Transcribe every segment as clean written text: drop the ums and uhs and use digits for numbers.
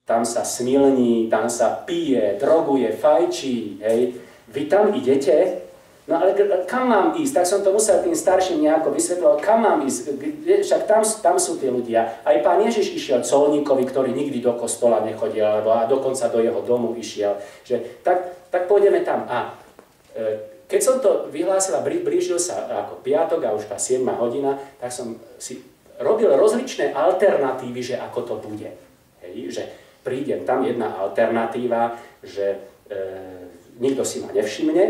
tam sa smilní, tam sa pije, droguje, fajčí, hej. Vy tam idete, no ale kam mám ísť? Tak som to musel tým starším nejako vysvetľovať, kam mám ísť? Však tam sú tí ľudia. Aj Pán Ježiš išiel colníkovi, ktorý nikdy do kostola nechodil, alebo a dokonca do jeho domu išiel. Že, tak pôjdeme tam. A keď som to vyhlásil a blížil sa ako piatok a už tá 7 hodina, tak som si robil rozličné alternatívy, že ako to bude. Hej, že prídem tam jedna alternatíva, že nikto si ma nevšimne,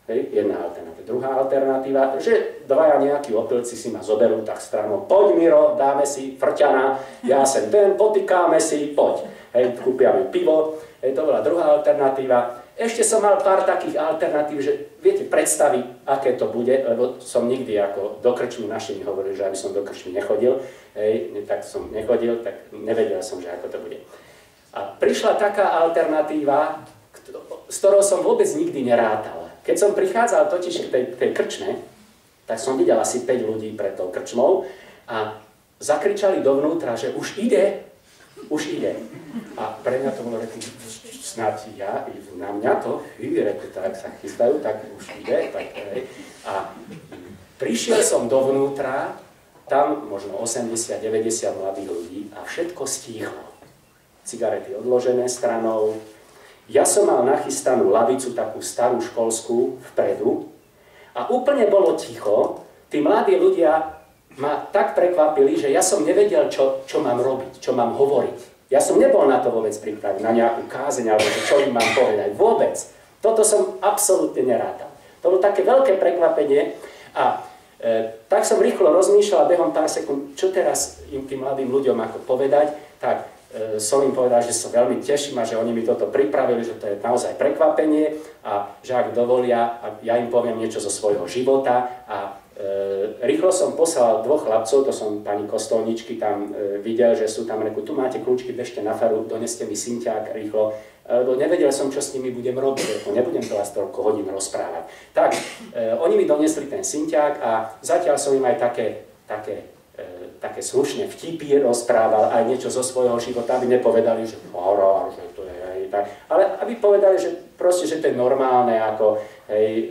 hej, jedna alternatíva. Druhá alternatíva, že dvaja nejakí opilci si ma zoberú tak stranou. Poď Miro, dáme si frťana, ja sem ten, potýkáme si, poď. Hej, kúpia mi pivo, hej, to bola druhá alternatíva. Ešte som mal pár takých alternatív, že viete predstaviť, aké to bude, lebo som nikdy ako do krčmy, naši mi hovorili, že aby som do krčmy nechodil, hej, tak som nechodil, tak nevedel som, že ako to bude. A prišla taká alternatíva, s ktorou som vôbec nikdy nerátal. Keď som prichádzal totiž k tej krčme, tak som videl asi 5 ľudí pred tou krčmou a zakričali dovnútra, že už ide. A pre mňa to bolo reku, snáď ja, na mňa to, reku, tak sa chystajú, tak už ide. Tak, a prišiel som dovnútra, tam možno 80-90 mladých ľudí a všetko stíchlo. Cigarety odložené stranou. Ja som mal nachystanú lavicu, takú starú školskú, vpredu. A úplne bolo ticho. Tí mladí ľudia ma tak prekvapili, že ja som nevedel, čo mám robiť, čo mám hovoriť. Ja som nebol na to vôbec pripravený, na nejakú kázeň, alebo čo im mám povedať. Vôbec. Toto som absolútne nerátal. To bolo také veľké prekvapenie. A tak som rýchlo rozmýšľal behom pár sekúnd, čo teraz im tým mladým ľuďom ako povedať. Tak som im povedal, že sa veľmi teším a že oni mi toto pripravili, že to je naozaj prekvapenie a že ak dovolia, ja im poviem niečo zo svojho života a rýchlo som poslal 2 chlapcov, to som pani kostolničky tam videl, že sú tam, reku, tu máte kľúčky, bežte na faru, doneste mi synťák rýchlo, lebo nevedel som, čo s nimi budem robiť, nebudem to vás toľko hodín rozprávať. Tak, oni mi donesli ten synťák a zatiaľ som im aj také slušné vtipy rozprával, aj niečo zo svojho života, aby nepovedali, že farár, že to je aj tak, ale aby povedali, že proste, že to je normálne, ako, hej,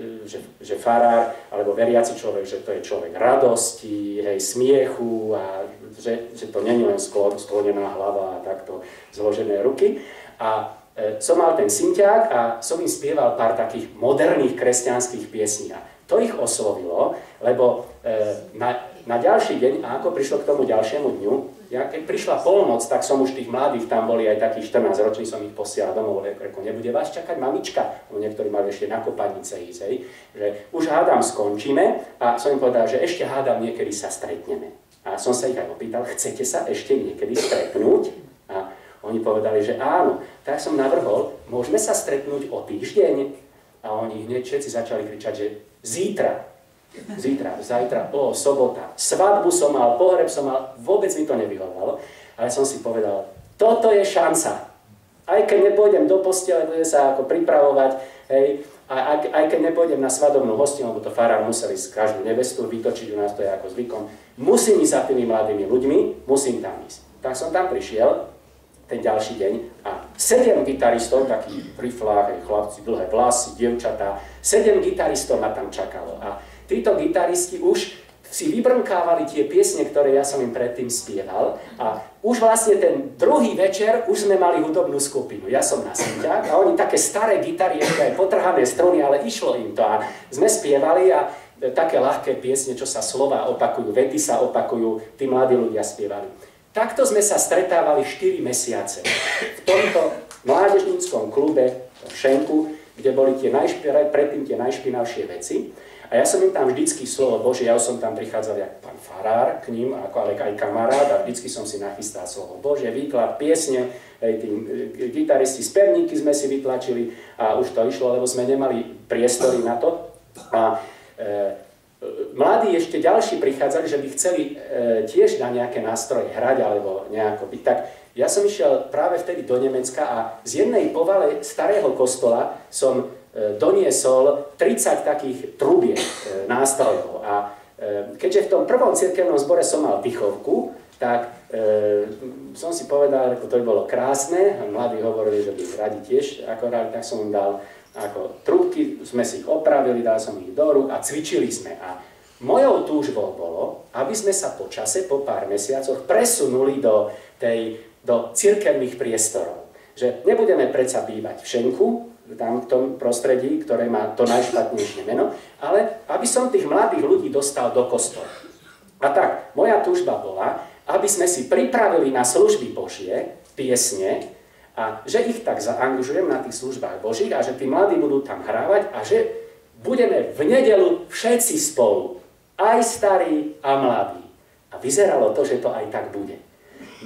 že farár, alebo veriaci človek, že to je človek radosti, hej, smiechu a že to nie je len sklonená hlava a takto zložené ruky. A som mal ten synťák a som im spieval pár takých moderných kresťanských piesní. A to ich oslovilo, lebo na ďalší deň, a ako prišlo k tomu ďalšiemu dňu, keď prišla polnoc, tak som už tých mladých, tam boli aj takých 14 roční, som ich posielal domov, lebo nebude vás čakať mamička, lebo niektorí mali ešte na kopanice ísť, že už hádam skončíme a som im povedal, že ešte hádam niekedy sa stretneme. A som sa ich aj opýtal, chcete sa ešte niekedy stretnúť? A oni povedali, že áno. Tak som navrhol, môžeme sa stretnúť o týždeň? A oni hneď všetci začali kričať, že zajtra, sobota, svadbu som mal, pohreb som mal, vôbec mi to nevyhovalo, ale som si povedal, toto je šanca. Aj keď nepôjdem do postele, budem sa ako pripravovať, hej, a aj keď nepôjdem na svadobnú hostinu, lebo to farár museli každú nevestu vytočiť, u nás to je ako zvykom, musím ísť za tými mladými ľuďmi, musím tam ísť. Tak som tam prišiel, ten ďalší deň, a 7 gitaristov, takí riflách, chlapci, dlhé vlasy, dievčatá, 7 gitaristov ma tam čakalo. A títo gitaristi už si vybrnkávali tie piesne, ktoré ja som im predtým spieval. A už vlastne ten druhý večer už sme mali hudobnú skupinu. Ja som na synťák a oni také staré gitary, ešte aj potrhané struny, ale išlo im to. A sme spievali a také ľahké piesne, čo sa slova opakujú, vety sa opakujú, tí mladí ľudia spievali. Takto sme sa stretávali 4 mesiace v tomto mládežníckom klube v Šenku, kde boli predtým tie najšpinavšie veci. A ja som im tam vždycky slovo Božie, ja som tam prichádzal jak pán farár k ním, ale aj kamarát, a vždycky som si nachystal slovo Božie, výklad, piesne, tým gitaristi, spevníky sme si vytlačili a už to išlo, lebo sme nemali priestory na to. A mladí ešte ďalší prichádzali, že by chceli tiež na nejaké nástroje hrať alebo nejako byť. Tak ja som išiel práve vtedy do Nemecka a z jednej povale starého kostola som doniesol 30 takých trubiek nástrojov. A keďže v tom prvom cirkevnom zbore som mal dychovku, tak som si povedal, ako to by bolo krásne, a mladí hovorili, že by radi tiež ako hrali, tak som im dal ako trúbky, sme si ich opravili, dal som ich do rúk a cvičili sme. A mojou túžbou bolo, aby sme sa po čase, po pár mesiacoch presunuli do cirkevných priestorov. Že nebudeme predsa bývať v šenku, tam v tom prostredí, ktoré má to najšpatnejšie meno, ale aby som tých mladých ľudí dostal do kostola. A tak, moja túžba bola, aby sme si pripravili na služby Božie, piesne, a že ich tak zaangažujem na tých službách Božích a že tí mladí budú tam hrávať a že budeme v nedeľu všetci spolu, aj starí a mladí. A vyzeralo to, že to aj tak bude.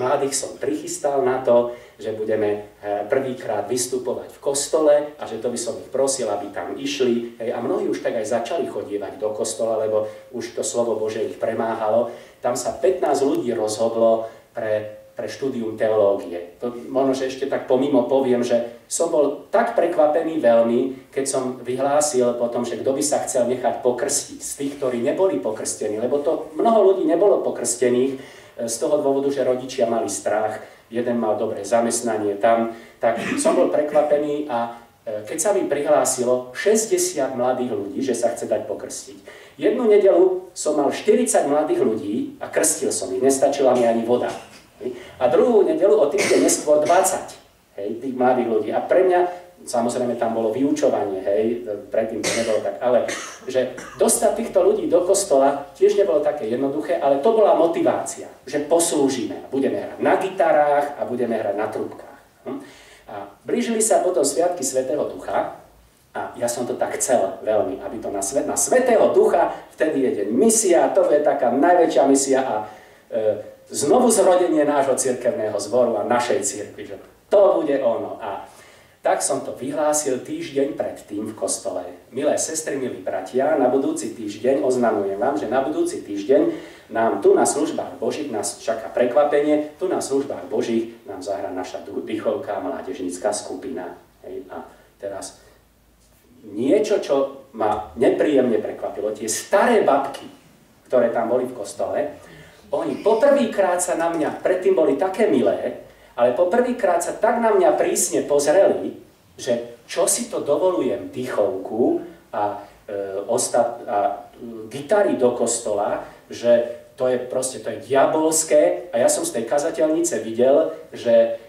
Mladých som prichystal na to, že budeme prvýkrát vystupovať v kostole a že to by som ich prosil, aby tam išli. A mnohí už tak aj začali chodievať do kostola, lebo už to slovo Bože ich premáhalo. Tam sa 15 ľudí rozhodlo pre štúdium teológie. To možno, že ešte tak pomimo poviem, že som bol tak prekvapený veľmi, keď som vyhlásil potom, že kto by sa chcel nechať pokrstiť z tých, ktorí neboli pokrstení, lebo to mnoho ľudí nebolo pokrstených z toho dôvodu, že rodičia mali strach, jeden mal dobré zamestnanie tam, tak som bol prekvapený a keď sa mi prihlásilo 60 mladých ľudí, že sa chce dať pokrstiť. Jednu nedeľu som mal 40 mladých ľudí a krstil som ich, nestačila mi ani voda. A druhú nedeľu o týždeň neskôr 20 tých mladých ľudí. A pre mňa, samozrejme tam bolo vyučovanie, predtým to nebolo tak, ale že dostať týchto ľudí do kostola tiež nebolo také jednoduché, ale to bola motivácia, že poslúžime. Budeme hrať na gitarách a budeme hrať na trúbkách. A blížili sa potom Sviatky Svätého Ducha a ja som to tak chcel veľmi, aby to na Svätého Ducha, vtedy je deň misia, to je taká najväčšia misia a znovu zrodenie nášho cirkevného zboru a našej cirkvi, že to bude ono. A tak som to vyhlásil týždeň predtým v kostole. Milé sestry, milí bratia, na budúci týždeň oznamujem vám, že na budúci týždeň nám tu na službách Božích nás čaká prekvapenie, tu na službách Božích nám zahrá naša dýchovká mládežnícka skupina. A teraz niečo, čo ma nepríjemne prekvapilo, tie staré babky, ktoré tam boli v kostole, oni poprvýkrát sa na mňa, predtým boli také milé, ale poprvýkrát sa tak na mňa prísne pozreli, že čo si to dovolujem dýchovku a gitary do kostola, že to je proste, to je diabolské a ja som z tej kazateľnice videl, že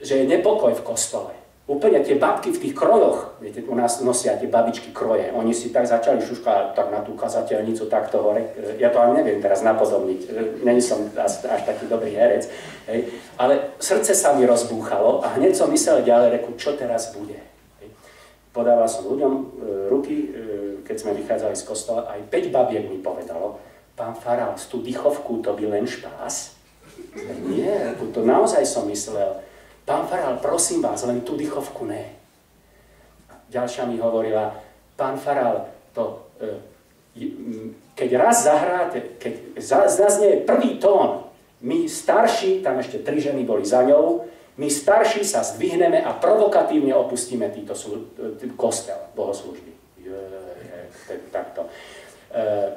je nepokoj v kostole. Úplne tie babky v tých krojoch, viete, u nás nosia tie babičky kroje, oni si tak začali šuškať tak na tú kazateľnicu, takto hore, ja to ani neviem teraz napodobniť, není som až taký dobrý herec, ale srdce sa mi rozbúchalo a hneď som myslel ďalej, reku, čo teraz bude. Podával som ľuďom ruky, keď sme vychádzali z kostola, aj 5 babiek mi povedalo, pán farár, z tú dýchovku to by len špás? Nie, to naozaj som myslel. Pán farár, prosím vás, len tú dýchovku ne. Ďalšia mi hovorila, pán farár, keď raz zahráte, keď zaznie prvý tón, my starší, tam ešte 3 ženy boli za ňou, my starší sa zdvihneme a provokatívne opustíme kostel, bohoslúžby. Takto.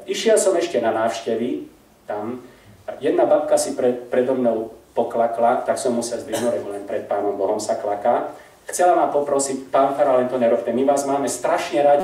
Išiel som ešte na návštevy, tam, jedna babka si predo mnou poklakla, tak som musel zdvihnúť, lebo len pred Pánom Bohom sa klaká. Chcela ma poprosiť, pán farár, len to nerobte, my vás máme strašne radi.